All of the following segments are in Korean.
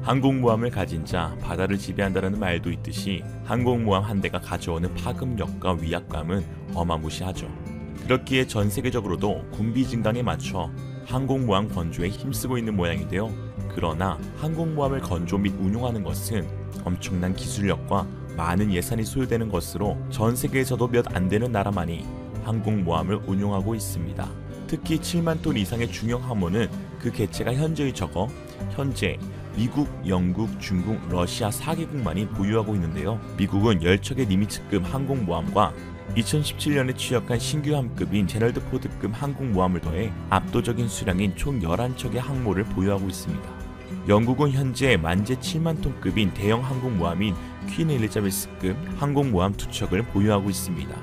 항공모함을 가진 자 바다를 지배한다는 말도 있듯이 항공모함 한 대가 가져오는 파급력과 위압감은 어마무시하죠. 그렇기에 전 세계적으로도 군비 증강에 맞춰 항공모함 건조에 힘쓰고 있는 모양인데요. 그러나 항공모함을 건조 및 운용하는 것은 엄청난 기술력과 많은 예산이 소요되는 것으로 전 세계에서도 몇 안 되는 나라만이 항공모함을 운용하고 있습니다. 특히 7만 톤 이상의 중형 항모는 그 개체가 현저히 적어 현재 미국, 영국, 중국, 러시아 4개국만이 보유하고 있는데요. 미국은 10척의 니미츠급 항공모함과 2017년에 취역한 신규 함급인 제럴드 포드급 항공모함을 더해 압도적인 수량인 총 11척의 항모를 보유하고 있습니다. 영국은 현재 만재 7만 톤급인 대형 항공모함인 퀸 엘리자베스급 항공모함 2척을 보유하고 있습니다.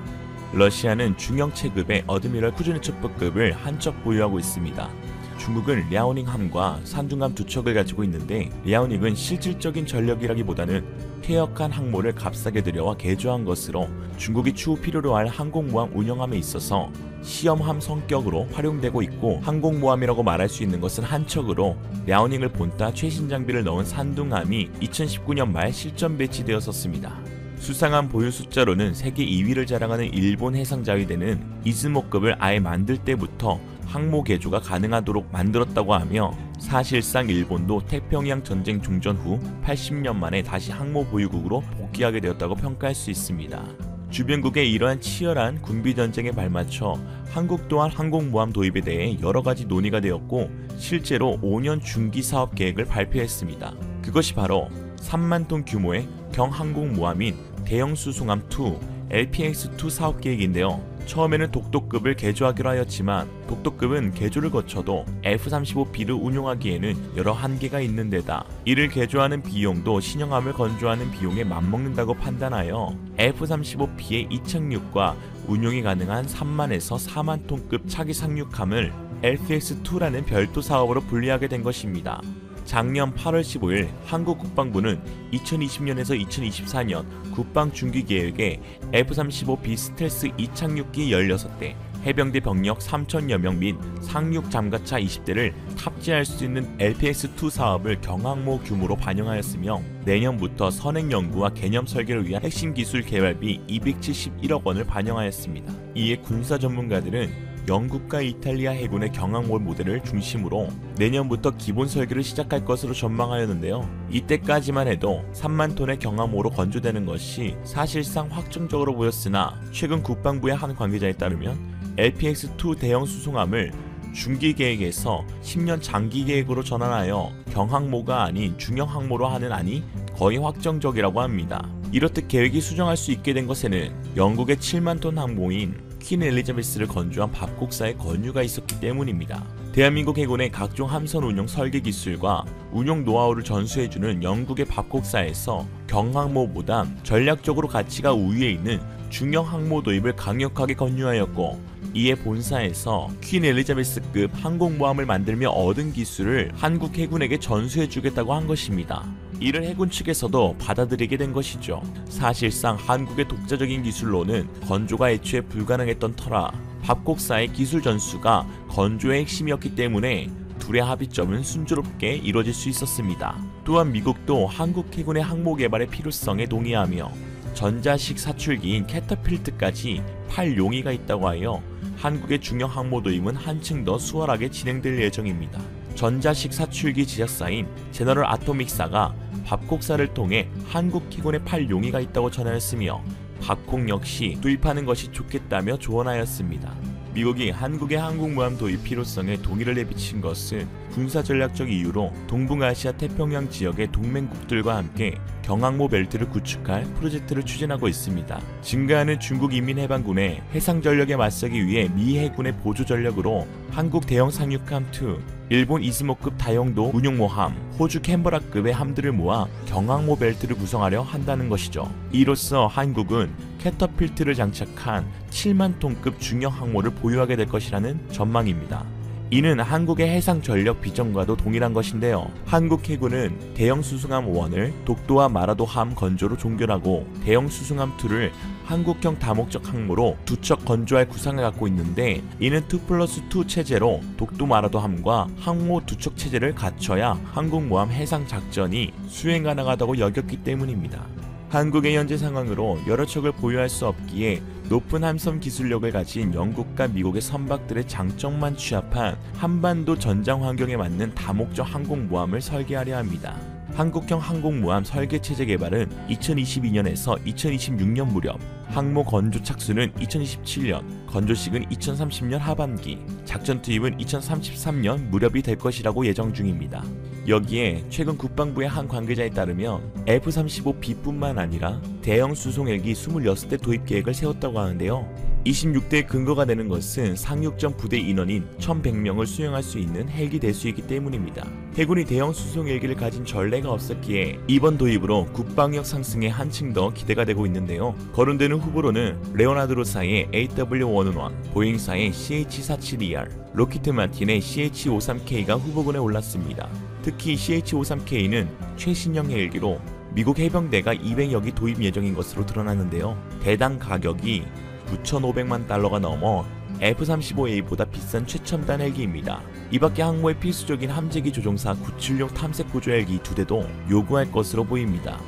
러시아는 중형 체급의 어드미럴 쿠즈네초프급을 한 척 보유하고 있습니다. 중국은 랴오닝함과 산둥함 2척을 가지고 있는데 랴오닝은 실질적인 전력이라기보다는 폐역한 항모를 값싸게 들여와 개조한 것으로 중국이 추후 필요로 할 항공모함 운영함에 있어서 시험함 성격으로 활용되고 있고, 항공모함이라고 말할 수 있는 것은 한 척으로 랴오닝을 본따 최신 장비를 넣은 산둥함이 2019년 말 실전 배치되었었습니다. 수상함 보유 숫자로는 세계 2위를 자랑하는 일본 해상자위대는 이즈모급을 아예 만들 때부터 항모 개조가 가능하도록 만들었다고 하며, 사실상 일본도 태평양 전쟁 종전 후 80년 만에 다시 항모 보유국으로 복귀하게 되었다고 평가할 수 있습니다. 주변국의 이러한 치열한 군비 전쟁에 발맞춰 한국 또한 항공모함 도입에 대해 여러가지 논의가 되었고, 실제로 5년 중기 사업 계획을 발표했습니다. 그것이 바로 3만 톤 규모의 경항공모함인 대형 수송함 2 LPX-2 사업 계획인데요. 처음에는 독도급을 개조하기로 하였지만 독도급은 개조를 거쳐도 F-35B를 운용하기에는 여러 한계가 있는 데다 이를 개조하는 비용도 신형함을 건조하는 비용에 맞먹는다고 판단하여 F-35B의 이착륙과 운용이 가능한 3만에서 4만 톤급 차기 상륙함을 LPX-2라는 별도 사업으로 분리하게 된 것입니다. 작년 8월 15일 한국 국방부는 2020년에서 2024년 국방 중기 계획에 F-35B 스텔스 이착륙기 16대, 해병대 병력 3,000여 명 및 상륙 잠가차 20대를 탑재할 수 있는 LPX-2 사업을 경항모 규모로 반영하였으며, 내년부터 선행 연구와 개념 설계를 위한 핵심 기술 개발비 271억 원을 반영하였습니다. 이에 군사 전문가들은 영국과 이탈리아 해군의 경항모 모델을 중심으로 내년부터 기본 설계를 시작할 것으로 전망하였는데요. 이때까지만 해도 3만 톤의 경항모로 건조되는 것이 사실상 확정적으로 보였으나, 최근 국방부의 한 관계자에 따르면 LPX-2 대형 수송함을 중기 계획에서 10년 장기 계획으로 전환하여 경항모가 아닌 중형 항모로 하는 안이 거의 확정적이라고 합니다. 이렇듯 계획이 수정할 수 있게 된 것에는 영국의 7만 톤 항모인 퀸 엘리자베스를 건조한 밥곡사의 권유가 있었기 때문입니다. 대한민국 해군의 각종 함선 운용 설계 기술과 운용 노하우를 전수해주는 영국의 밥곡사에서 경항모보다 전략적으로 가치가 우위에 있는 중형 항모 도입을 강력하게 권유하였고, 이에 본사에서 퀸 엘리자베스급 항공모함을 만들며 얻은 기술을 한국 해군에게 전수해주겠다고 한 것입니다. 이를 해군 측에서도 받아들이게 된 것이죠. 사실상 한국의 독자적인 기술로는 건조가 애초에 불가능했던 터라 밥곡사의 기술 전수가 건조의 핵심이었기 때문에 둘의 합의점은 순조롭게 이뤄질 수 있었습니다. 또한 미국도 한국 해군의 항모 개발의 필요성에 동의하며 전자식 사출기인 캐터필트까지 팔 용의가 있다고 하여 한국의 중형 항모 도입은 한층 더 수월하게 진행될 예정입니다. 전자식 사출기 제작사인 제너럴 아토믹사가 밥곡사를 통해 한국 해군에 팔 용의가 있다고 전하였으며, 밥곡 역시 도입하는 것이 좋겠다며 조언하였습니다. 미국이 한국의 항공모함 도입 필요성에 동의를 내비친 것은 군사전략적 이유로 동북아시아 태평양 지역의 동맹국들과 함께 경항모 벨트를 구축할 프로젝트를 추진하고 있습니다. 증가하는 중국 인민해방군의 해상전력에 맞서기 위해 미 해군의 보조전력으로 한국 대형 상륙함 2, 일본 이즈모급 다용도 운용모함, 호주 캔버라급의 함들을 모아 경항모 벨트를 구성하려 한다는 것이죠. 이로써 한국은 캐터필트를 장착한 7만 톤급 중형 항모를 보유하게 될 것이라는 전망입니다. 이는 한국의 해상 전력 비전과도 동일한 것인데요. 한국 해군은 대형 수송함 1을 독도와 마라도함 건조로 종결하고 대형 수송함 2를 한국형 다목적 항모로 두 척 건조할 구상을 갖고 있는데, 이는 2+2 체제로 독도 마라도함과 항모 두 척 체제를 갖춰야 한국모함 해상 작전이 수행 가능하다고 여겼기 때문입니다. 한국의 현재 상황으로 여러 척을 보유할 수 없기에 높은 함선 기술력을 가진 영국과 미국의 선박들의 장점만 취합한 한반도 전장 환경에 맞는 다목적 항공모함을 설계하려 합니다. 한국형 항공모함 설계체제 개발은 2022년에서 2026년 무렵, 항모 건조 착수는 2027년, 건조식은 2030년 하반기, 작전 투입은 2033년 무렵이 될 것이라고 예정 중입니다. 여기에 최근 국방부의 한 관계자에 따르면 F-35B뿐만 아니라 대형 수송 헬기 26대 도입 계획을 세웠다고 하는데요. 26대의 근거가 되는 것은 상륙전 부대 인원인 1100명을 수용할 수 있는 헬기 대수이기 때문입니다. 해군이 대형 수송 헬기를 가진 전례가 없었기에 이번 도입으로 국방력 상승에 한층 더 기대가 되고 있는데요. 거론되는 후보로는 레오나르도사의 AW111, 보잉사의 CH-47ER, 로키트 마틴의 CH-53K가 후보군에 올랐습니다. 특히 CH-53K는 최신형 헬기로 미국 해병대가 200여 기 도입 예정인 것으로 드러났는데요. 대당 가격이 9,500만 달러가 넘어 F-35A보다 비싼 최첨단 헬기입니다. 이밖에 항모에 필수적인 함재기 조종사 976 탐색 구조 헬기 2대도 요구할 것으로 보입니다.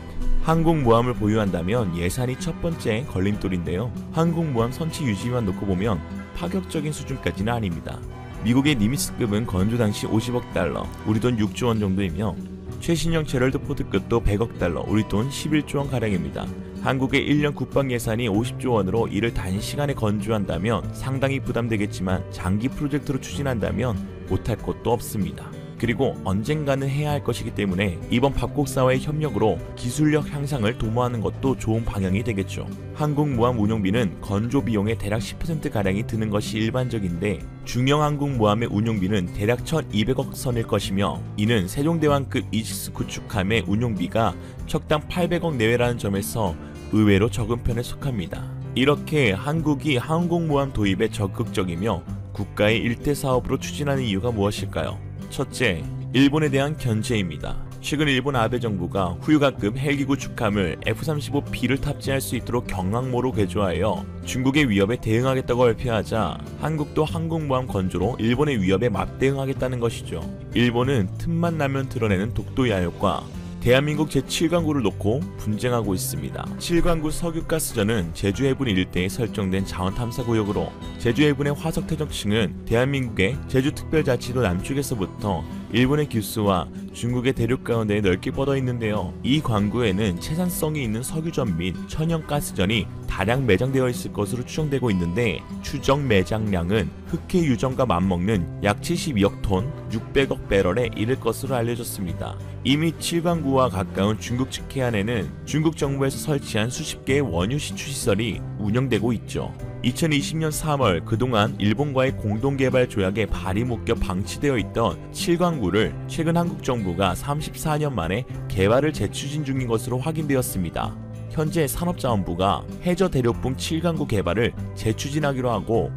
항공모함을 보유한다면 예산이 첫 번째 걸림돌인데요. 항공모함 선체 유지만 놓고 보면 파격적인 수준까지는 아닙니다. 미국의 니미츠급은 건조 당시 50억 달러, 우리 돈 6조 원 정도이며, 최신형 제럴드 포드급도 100억 달러, 우리 돈 11조 원 가량입니다. 한국의 1년 국방 예산이 50조 원으로 이를 단시간에 건조한다면 상당히 부담되겠지만, 장기 프로젝트로 추진한다면 못할 것도 없습니다. 그리고 언젠가는 해야 할 것이기 때문에 이번 박곡사와의 협력으로 기술력 향상을 도모하는 것도 좋은 방향이 되겠죠. 항공모함 운용비는 건조 비용의 대략 10%가량이 드는 것이 일반적인데, 중형 항공모함의 운용비는 대략 1200억 선일 것이며, 이는 세종대왕급 이지스 구축함의 운용비가 척당 800억 내외라는 점에서 의외로 적은 편에 속합니다. 이렇게 한국이 항공모함 도입에 적극적이며 국가의 일대 사업으로 추진하는 이유가 무엇일까요? 첫째, 일본에 대한 견제입니다. 최근 일본 아베 정부가 후유가급 헬기 구축함을 F-35B를 탑재할 수 있도록 경항모로 개조하여 중국의 위협에 대응하겠다고 발표하자, 한국도 항공모함 건조로 일본의 위협에 맞대응하겠다는 것이죠. 일본은 틈만 나면 드러내는 독도 야욕과 대한민국 제7광구를 놓고 분쟁하고 있습니다. 7광구 석유가스전은 제주 해군 일대에 설정된 자원탐사구역으로, 제주 해군의 화석태적층은 대한민국의 제주특별자치도 남쪽에서부터 일본의 규수와 중국의 대륙 가운데에 넓게 뻗어 있는데요. 이 광구에는 채산성이 있는 석유전 및 천연가스전이 다량 매장되어 있을 것으로 추정되고 있는데, 추정 매장량은 흑해 유전과 맞먹는 약 72억 톤, 600억 배럴에 이를 것으로 알려졌습니다. 이미 7광구와 가까운 중국 측 해안에는 중국 정부에서 설치한 수십 개의 원유시추시설이 운영되고 있죠. 2020년 3월 그동안 일본과의 공동개발 조약에 발이 묶여 방치되어 있던 7광구를 최근 한국 정부가 34년 만에 개발을 재추진 중인 것으로 확인되었습니다. 현재 산업자원부가 해저 대륙붕 7광구 개발을 재추진하기로 하고,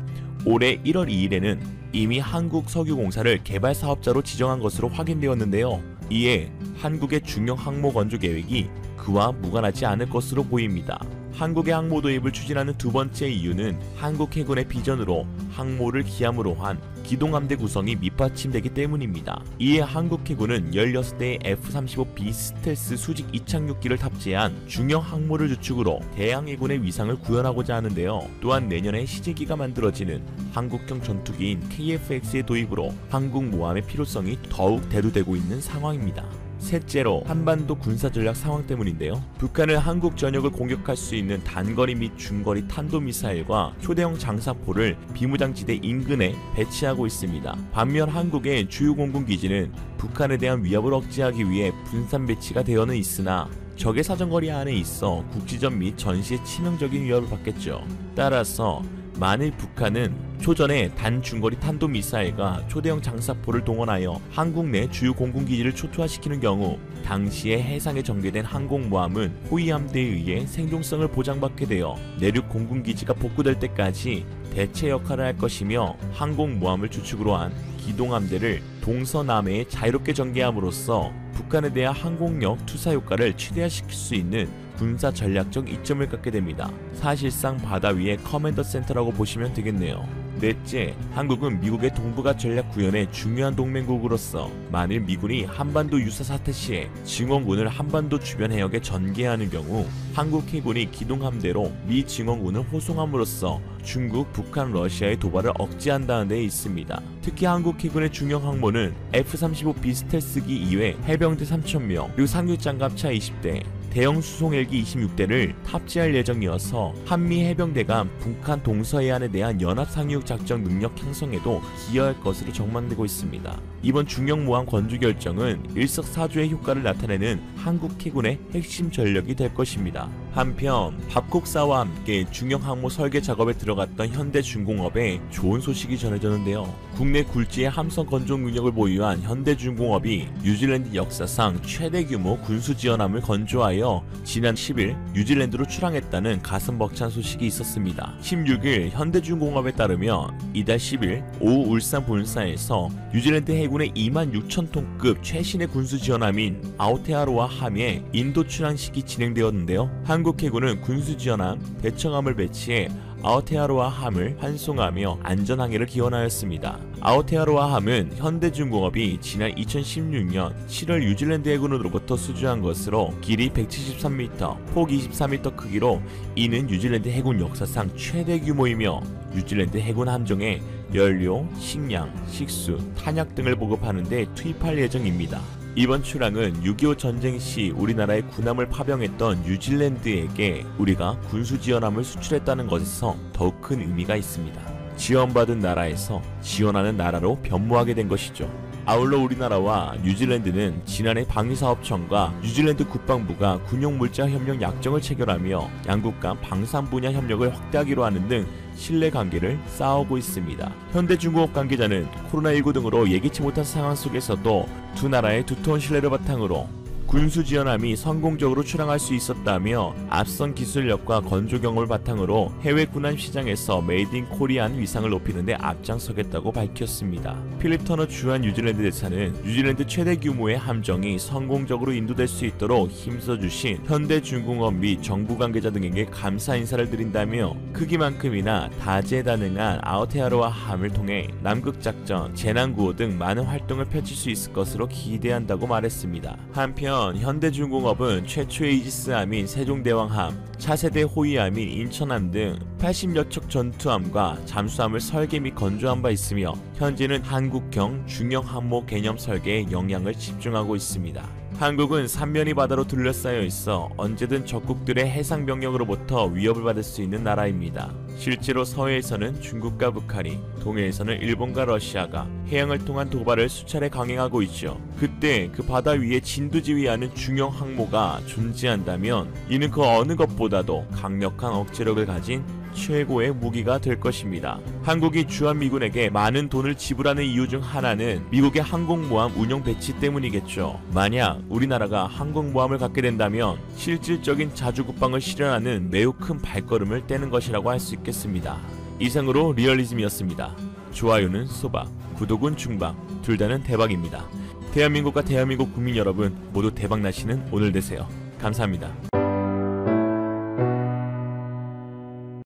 올해 1월 2일에는 이미 한국석유공사를 개발 사업자로 지정한 것으로 확인되었는데요. 이에 한국의 중형 항모 건조 계획이 그와 무관하지 않을 것으로 보입니다. 한국의 항모 도입을 추진하는 두 번째 이유는 한국 해군의 비전으로 항모를 기함으로 한 기동함대 구성이 밑받침되기 때문입니다. 이에 한국 해군은 16대의 F-35B 스텔스 수직 이착륙기를 탑재한 중형 항모를 주축으로 대항해군의 위상을 구현하고자 하는데요. 또한 내년에 시제기가 만들어지는 한국형 전투기인 KF-X의 도입으로 항공모함의 필요성이 더욱 대두되고 있는 상황입니다. 셋째로, 한반도 군사전략 상황 때문인데요. 북한은 한국 전역을 공격할 수 있는 단거리 및 중거리 탄도미사일과 초대형 장사포를 비무장지대 인근에 배치하고 있습니다. 반면 한국의 주요 공군기지는 북한에 대한 위협을 억제하기 위해 분산 배치가 되어는 있으나, 적의 사정거리 안에 있어 국지전 및 전시에 치명적인 위협을 받겠죠. 따라서 만일 북한은 초전에 단중거리 탄도미사일과 초대형 장사포를 동원하여 한국 내 주요 공군기지를 초토화시키는 경우, 당시에 해상에 전개된 항공모함은 호위함대에 의해 생존성을 보장받게 되어 내륙 공군기지가 복구될 때까지 대체 역할을 할 것이며, 항공모함을 주축으로 한 기동함대를 동서남해에 자유롭게 전개함으로써 북한에 대한 항공력 투사 효과를 최대화시킬 수 있는 군사 전략적 이점을 갖게 됩니다. 사실상 바다 위의 커맨더 센터라고 보시면 되겠네요. 넷째, 한국은 미국의 동북아 전략 구현의 중요한 동맹국으로서 만일 미군이 한반도 유사 사태 시에 증원군을 한반도 주변 해역에 전개하는 경우 한국 해군이 기동함대로 미 증원군을 호송함으로써 중국, 북한, 러시아의 도발을 억제한다는 데 있습니다. 특히 한국 해군의 중형 항모는 F-35B 스텔스기 이외 해병대 3,000명, 그리고 상륙장갑차 20대, 대형 수송 헬기 26대를 탑재할 예정이어서 한미 해병대 간 북한 동서해안에 대한 연합 상륙 작전 능력 형성에도 기여할 것으로 전망되고 있습니다. 이번 중형모함 건조 결정은 일석사조의 효과를 나타내는 한국 해군의 핵심 전력이 될 것입니다. 한편 밥콕사와 함께 중형 항모 설계 작업에 들어갔던 현대중공업에 좋은 소식이 전해졌는데요. 국내 굴지의 함성 건조 능력을 보유한 현대중공업이 뉴질랜드 역사상 최대 규모 군수 지원함을 건조하여 지난 10일 뉴질랜드로 출항했다는 가슴 벅찬 소식이 있었습니다. 16일 현대중공업에 따르면 이달 10일 오후 울산 본사에서 뉴질랜드 해군의 26,000톤급 최신의 군수 지원함인 아오테아로아 함의 인도 출항식이 진행되었는데요. 한국 해군은 군수 지원함, 대청함을 배치해 아오테아로아 함을 환송하며 안전항해를 기원하였습니다. 아오테아로아 함은 현대중공업이 지난 2016년 7월 뉴질랜드 해군으로부터 수주한 것으로 길이 173m, 폭 24m 크기로 이는 뉴질랜드 해군 역사상 최대 규모이며 뉴질랜드 해군 함정에 연료, 식량, 식수, 탄약 등을 보급하는 데 투입할 예정입니다. 이번 출항은 6.25 전쟁 시 우리나라의 군함을 파병했던 뉴질랜드에게 우리가 군수 지원함을 수출했다는 것에서 더욱 큰 의미가 있습니다. 지원받은 나라에서 지원하는 나라로 변모하게 된 것이죠. 아울러 우리나라와 뉴질랜드는 지난해 방위사업청과 뉴질랜드 국방부가 군용물자 협력 약정을 체결하며 양국 간 방산 분야 협력을 확대하기로 하는 등 신뢰관계를 쌓아오고 있습니다. 현대중공업 관계자는 코로나19 등으로 예기치 못한 상황 속에서도 두 나라의 두터운 신뢰를 바탕으로 군수 지원함이 성공적으로 출항할 수 있었다며 앞선 기술력과 건조 경험을 바탕으로 해외 군함 시장에서 메이드 인 코리안 위상을 높이는 데 앞장서겠다고 밝혔습니다. 필립 터너 주한 뉴질랜드 대사는 뉴질랜드 최대 규모의 함정이 성공적으로 인도될 수 있도록 힘써주신 현대중공업 및 정부 관계자 등에게 감사 인사를 드린다며 크기만큼이나 다재다능한 아오테아로아 함을 통해 남극작전, 재난구호 등 많은 활동을 펼칠 수 있을 것으로 기대한다고 말했습니다. 한편 현대중공업은 최초의 이지스함인 세종대왕함, 차세대 호위함인 인천함 등 80여 척 전투함과 잠수함을 설계 및 건조한 바 있으며 현재는 한국형 중형 항모 개념 설계에 영향을 집중하고 있습니다. 한국은 삼면이 바다로 둘러싸여 있어 언제든 적국들의 해상 병력으로부터 위협을 받을 수 있는 나라입니다. 실제로 서해에서는 중국과 북한이, 동해에서는 일본과 러시아가 해양을 통한 도발을 수차례 강행하고 있죠. 그때 그 바다 위에 진두지휘하는 중형 항모가 존재한다면 이는 그 어느 것보다도 강력한 억제력을 가진 최고의 무기가 될 것입니다. 한국이 주한미군에게 많은 돈을 지불하는 이유 중 하나는 미국의 항공모함 운용 배치 때문이겠죠. 만약 우리나라가 항공모함을 갖게 된다면 실질적인 자주국방을 실현하는 매우 큰 발걸음을 떼는 것이라고 할 수 있겠습니다. 이상으로 리얼리즘이었습니다. 좋아요는 소박, 구독은 중박, 둘 다는 대박입니다. 대한민국과 대한민국 국민 여러분 모두 대박 나시는 오늘 되세요. 감사합니다.